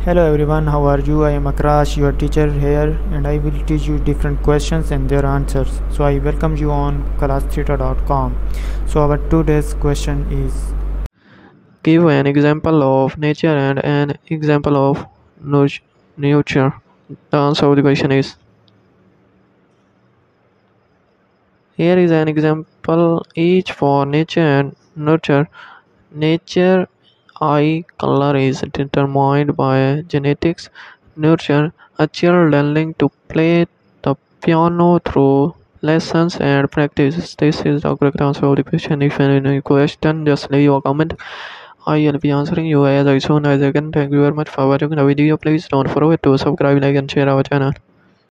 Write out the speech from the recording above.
Hello everyone, how are you? I am Akrash, your teacher here, and I will teach you different questions and their answers. So I welcome you on classtheta.com. So our today's question is: Give an example of nature and an example of nurture. The answer of the question is: here is an example each for nature and nurture. Nature eye color is determined by genetics. Nurture a child learning to play the piano through lessons and practice. This is the correct answer of the question. If you have any question, just leave a comment. I will be answering you as soon as I can. Thank you very much for watching the video. Please don't forget to subscribe, like, and share our channel.